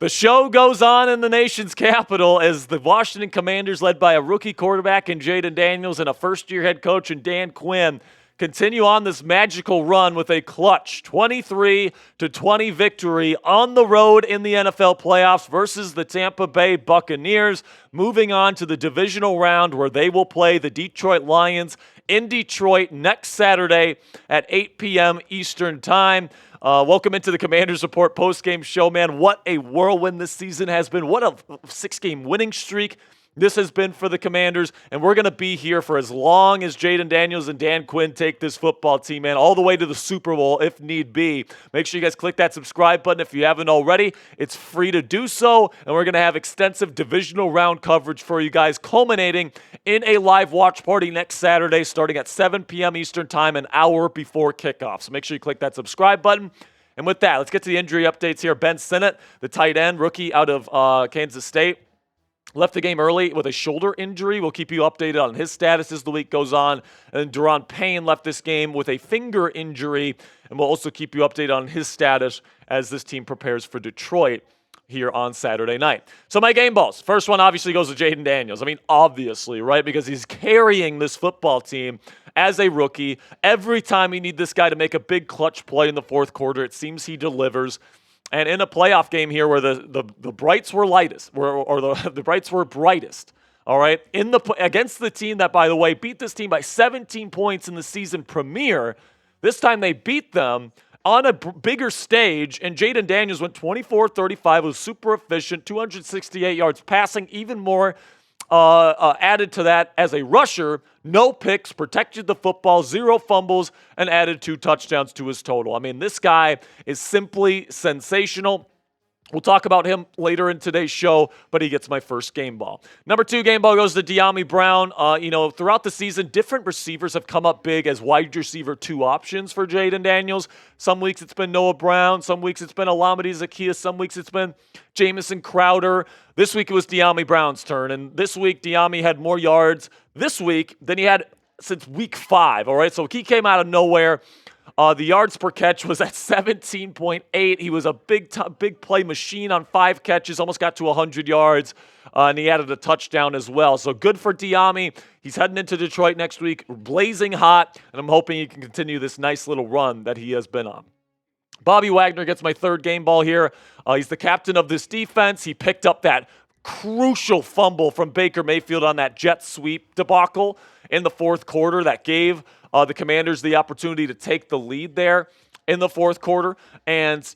The show goes on in the nation's capital as the Washington Commanders, led by a rookie quarterback in Jayden Daniels and a first-year head coach in Dan Quinn, continue on this magical run with a clutch 23-20 victory on the road in the NFL playoffs versus the Tampa Bay Buccaneers, moving on to the divisional round where they will play the Detroit Lions in Detroit next Saturday at 8 p.m. Eastern Time. Welcome into the Commanders Report postgame show, man. What a whirlwind this season has been. What a six-game winning streak this has been for the Commanders, and we're going to be here for as long as Jayden Daniels and Dan Quinn take this football team, man, all the way to the Super Bowl if need be. Make sure you guys click that subscribe button if you haven't already. It's free to do so, and we're going to have extensive divisional round coverage for you guys, culminating in a live watch party next Saturday starting at 7 p.m. Eastern Time, an hour before kickoff. So make sure you click that subscribe button. And with that, let's get to the injury updates here. Ben Sinnott, the tight end, rookie out of Kansas State, left the game early with a shoulder injury. We'll keep you updated on his status as the week goes on. And Daron Payne left this game with a finger injury, and we'll also keep you updated on his status as this team prepares for Detroit here on Saturday night. So my game balls. First one obviously goes to Jayden Daniels. I mean, obviously, right? Because he's carrying this football team as a rookie. Every time you need this guy to make a big clutch play in the fourth quarter, it seems he delivers. And in a playoff game here where the brights were lightest, or the brights were brightest, all right, against the team that, by the way, beat this team by 17 points in the season premiere, this time they beat them on a bigger stage, and Jayden Daniels went 24-35, was super efficient, 268 yards passing, even more added to that as a rusher, no picks, protected the football, 0 fumbles, and added 2 touchdowns to his total. I mean, this guy is simply sensational. We'll talk about him later in today's show, but he gets my first game ball. Number 2 game ball goes to Dyami Brown. Throughout the season, different receivers have come up big as wide receiver 2 options for Jayden Daniels. Some weeks it's been Noah Brown. Some weeks it's been Olamide Zaccheaus. Some weeks it's been Jamison Crowder. This week it was Dyami Brown's turn, and this week Dyami had more yards this week than he had since week 5, all right? So he came out of nowhere. The yards per catch was at 17.8. He was a big play machine on 5 catches, almost got to 100 yards, and he added a touchdown as well. So good for Dyami. He's heading into Detroit next week, blazing hot, and I'm hoping he can continue this nice little run that he has been on. Bobby Wagner gets my 3rd game ball here. He's the captain of this defense. He picked up that crucial fumble from Baker Mayfield on that jet sweep debacle in the fourth quarter that gave the Commanders the opportunity to take the lead there in the fourth quarter. And,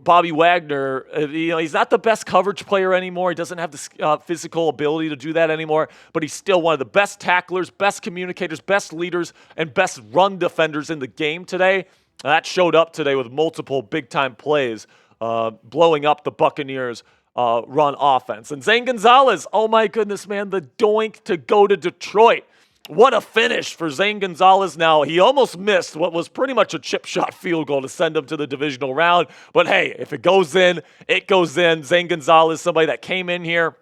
Bobby Wagner, he's not the best coverage player anymore. He doesn't have the physical ability to do that anymore, but he's still one of the best tacklers, best communicators, best leaders, and best run defenders in the game today. And that showed up today with multiple big-time plays, blowing up the Buccaneers' run offense. And Zane Gonzalez, oh my goodness, man, the doink to go to Detroit. What a finish for Zane Gonzalez. Now, he almost missed what was pretty much a chip shot field goal to send him to the divisional round. But hey, if it goes in, it goes in. Zane Gonzalez, somebody that came in here,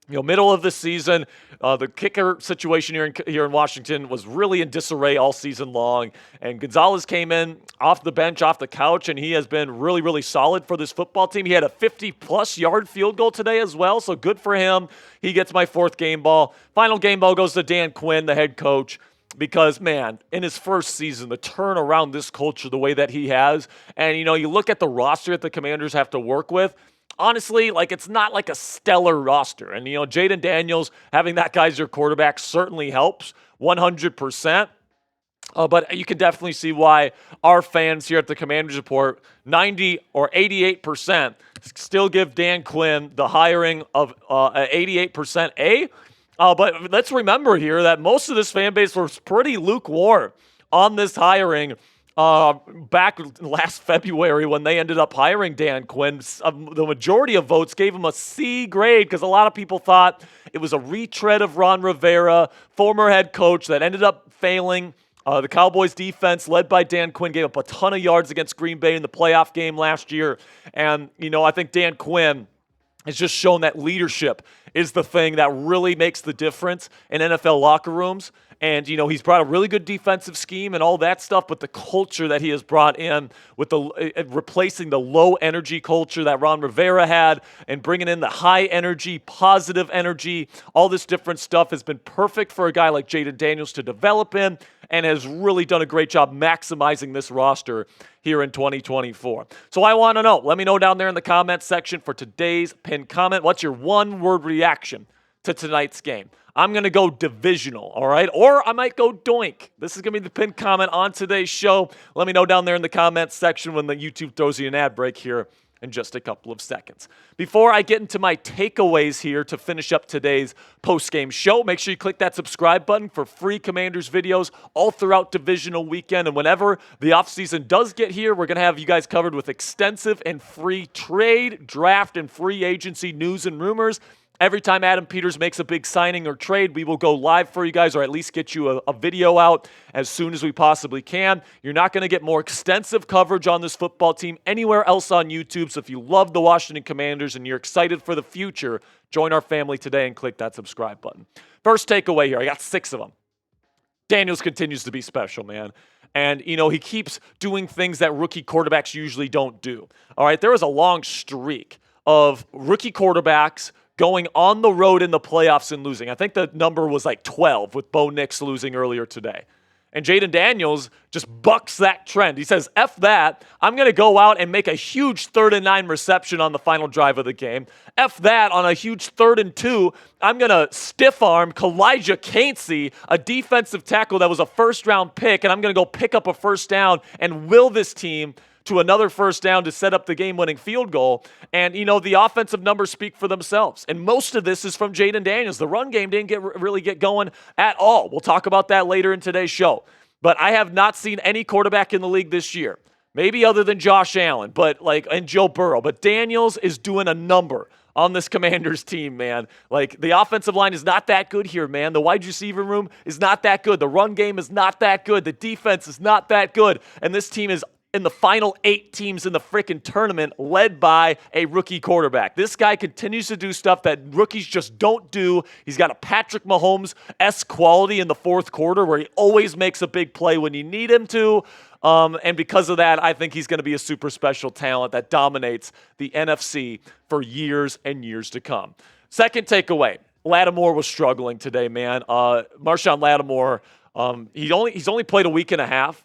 middle of the season. The kicker situation here in Washington was really in disarray all season long. And Gonzalez came in off the bench, off the couch, and he has been really, really solid for this football team. He had a 50-plus yard field goal today as well, so good for him. He gets my 4th game ball. Final game ball goes to Dan Quinn, the head coach, because, man, in his first season, the turn around this culture the way that he has, and, you look at the roster that the Commanders have to work with, honestly, it's not like a stellar roster. And, Jayden Daniels, having that guy as your quarterback certainly helps 100%. But you can definitely see why our fans here at the Commanders Report, 90 or 88%, still give Dan Quinn the hiring of 88% A. But let's remember here that most of this fan base was pretty lukewarm on this hiring back last February when they ended up hiring Dan Quinn. The majority of votes gave him a C grade because a lot of people thought it was a retread of Ron Rivera, former head coach that ended up failing. The Cowboys defense, led by Dan Quinn, gave up a ton of yards against Green Bay in the playoff game last year. And, I think Dan Quinn has just shown that leadership is the thing that really makes the difference in NFL locker rooms. And, he's brought a really good defensive scheme and all that stuff, but the culture that he has brought in with replacing the low energy culture that Ron Rivera had and bringing in the high energy, positive energy, all this different stuff has been perfect for a guy like Jayden Daniels to develop in, and has really done a great job maximizing this roster here in 2024. So I want to know. Let me know down there in the comments section for today's pinned comment. What's your one-word reaction to tonight's game? I'm going to go divisional, all right? Or I might go doink. This is going to be the pinned comment on today's show. Let me know down there in the comments section when the YouTube throws you an ad break here in just a couple of seconds. Before I get into my takeaways here to finish up today's post-game show, make sure you click that subscribe button for free Commanders videos all throughout divisional weekend. And whenever the offseason does get here, we're going to have you guys covered with extensive and free trade, draft, and free agency news and rumors. Every time Adam Peters makes a big signing or trade, we will go live for you guys, or at least get you a video out as soon as we possibly can. You're not going to get more extensive coverage on this football team anywhere else on YouTube. So if you love the Washington Commanders and you're excited for the future, join our family today and click that subscribe button. First takeaway here, I got 6 of them. Daniels continues to be special, man. And, he keeps doing things that rookie quarterbacks usually don't do. All right, there was a long streak of rookie quarterbacks going on the road in the playoffs and losing. I think the number was like 12 with Bo Nix losing earlier today. And Jayden Daniels just bucks that trend. He says, F that, I'm going to go out and make a huge 3rd and 9 reception on the final drive of the game. F that, on a huge 3rd and 2, I'm going to stiff arm Kalijah Caincy, a defensive tackle that was a first-round pick, and I'm going to go pick up a first down and will this team to another first down to set up the game-winning field goal. And, the offensive numbers speak for themselves. And most of this is from Jayden Daniels. The run game didn't really get going at all. We'll talk about that later in today's show. But I have not seen any quarterback in the league this year, maybe other than Josh Allen, and Joe Burrow. But Daniels is doing a number on this Commanders team, man. The offensive line is not that good here, man. The wide receiver room is not that good. The run game is not that good. The defense is not that good. And this team is in the final 8 teams in the freaking tournament, led by a rookie quarterback. This guy continues to do stuff that rookies just don't do. He's got a Patrick Mahomes-esque quality in the fourth quarter where he always makes a big play when you need him to. And because of that, I think he's going to be a super special talent that dominates the NFC for years and years to come. Second takeaway, Lattimore was struggling today, man. Marshon Lattimore, he's only played a week and a half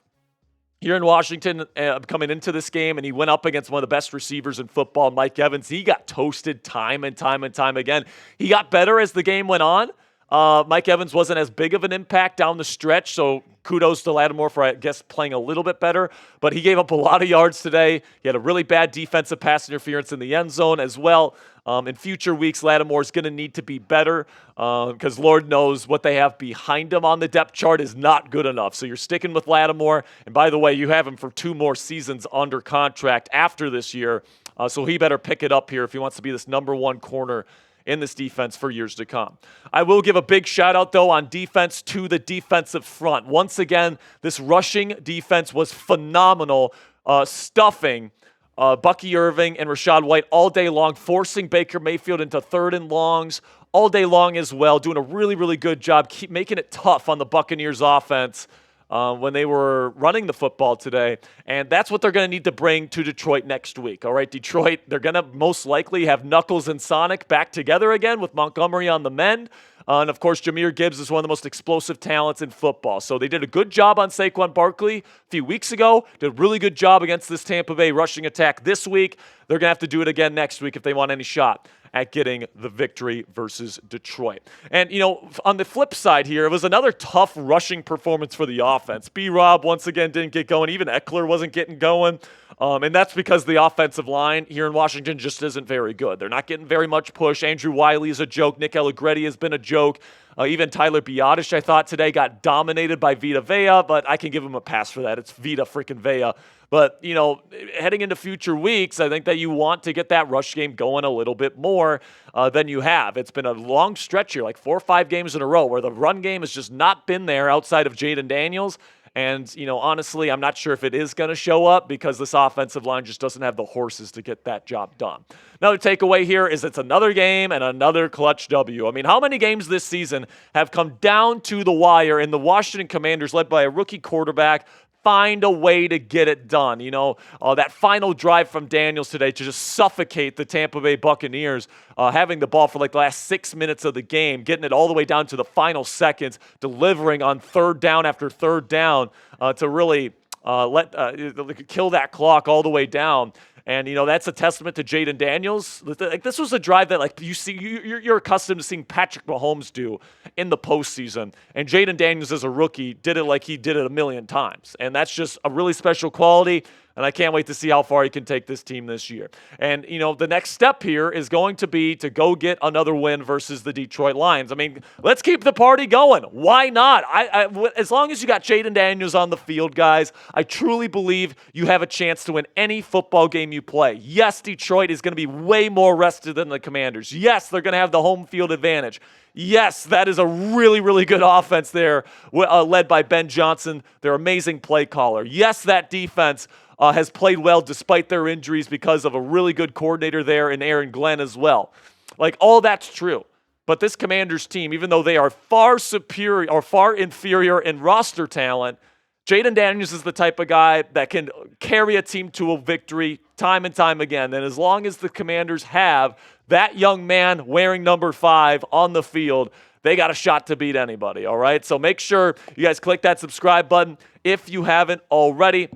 here in Washington coming into this game, and he went up against one of the best receivers in football, Mike Evans. He got toasted time and time and time again. He got better as the game went on. Mike Evans wasn't as big of an impact down the stretch, so kudos to Lattimore for, I guess, playing a little bit better. But he gave up a lot of yards today. He had a really bad defensive pass interference in the end zone as well. In future weeks, Lattimore's going to need to be better because Lord knows what they have behind him on the depth chart is not good enough. So you're sticking with Lattimore. And by the way, you have him for 2 more seasons under contract after this year. So he better pick it up here if he wants to be this number 1 corner in this defense for years to come. I will give a big shout out, though, on defense to the defensive front. Once again, this rushing defense was phenomenal, stuffing Bucky Irving and Rachaad White all day long, forcing Baker Mayfield into 3rd and longs all day long as well, doing a really, really good job, keep making it tough on the Buccaneers offense when they were running the football today. And that's what they're going to need to bring to Detroit next week. All right, Detroit, they're going to most likely have Knuckles and Sonic back together again with Montgomery on the mend. And, of course, Jahmyr Gibbs is one of the most explosive talents in football. So they did a good job on Saquon Barkley a few weeks ago, did a really good job against this Tampa Bay rushing attack this week. They're going to have to do it again next week if they want any shot at getting the victory versus Detroit. And, on the flip side here, it was another tough rushing performance for the offense. B-Rob, once again, didn't get going. Even Ekeler wasn't getting going. And that's because the offensive line here in Washington just isn't very good. They're not getting very much push. Andrew Wiley is a joke. Nick Allegretti has been a joke. Even Tyler Biadasz, I thought, today got dominated by Vita Vea, but I can give him a pass for that. It's Vita freaking Vea. But, heading into future weeks, I think that you want to get that rush game going a little bit more than you have. It's been a long stretch here, like 4 or 5 games in a row, where the run game has just not been there outside of Jayden Daniels. And, honestly, I'm not sure if it is going to show up because this offensive line just doesn't have the horses to get that job done. Another takeaway here is it's another game and another clutch W. I mean, how many games this season have come down to the wire and the Washington Commanders, led by a rookie quarterback, find a way to get it done? That final drive from Daniels today to just suffocate the Tampa Bay Buccaneers, having the ball for like the last 6 minutes of the game, getting it all the way down to the final seconds, delivering on third down after third down to really kill that clock all the way down. And, that's a testament to Jayden Daniels. Like, this was a drive that, like, you're accustomed to seeing Patrick Mahomes do in the postseason. And Jayden Daniels, as a rookie, did it like he did it a million times. And that's just a really special quality. And I can't wait to see how far he can take this team this year. And, the next step here is going to be to go get another win versus the Detroit Lions. I mean, let's keep the party going. Why not? As long as you got Jayden Daniels on the field, guys, I truly believe you have a chance to win any football game you play. Yes, Detroit is going to be way more rested than the Commanders. Yes, they're going to have the home field advantage. Yes, that is a really, really good offense there, led by Ben Johnson, their amazing play caller. Yes, that defense has played well despite their injuries because of a really good coordinator there in Aaron Glenn as well. Like, all that's true. But this Commanders team, even though they are far superior or far inferior in roster talent, Jayden Daniels is the type of guy that can carry a team to a victory time and time again. And as long as the Commanders have that young man wearing number 5 on the field, they got a shot to beat anybody, all right? So make sure you guys click that subscribe button if you haven't already,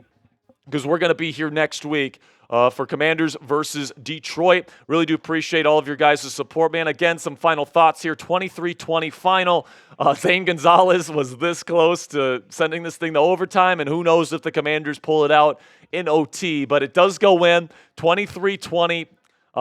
because we're going to be here next week for Commanders versus Detroit. Really do appreciate all of your guys' support, man. Again, some final thoughts here. 23-20 final. Zane Gonzalez was this close to sending this thing to overtime, and who knows if the Commanders pull it out in OT. But it does go in, 23-20.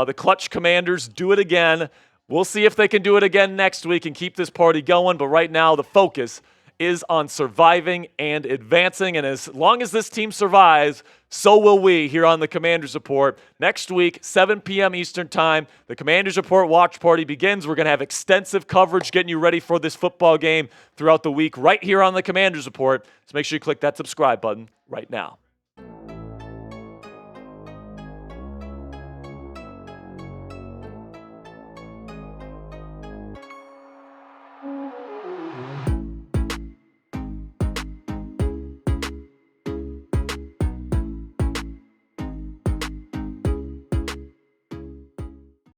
The clutch Commanders do it again. We'll see if they can do it again next week and keep this party going. But right now, the focus is on surviving and advancing. And as long as this team survives, so will we here on the Commanders Report. Next week, 7 p.m. Eastern Time, the Commanders Report watch party begins. We're going to have extensive coverage getting you ready for this football game throughout the week right here on the Commanders Report. So make sure you click that subscribe button right now.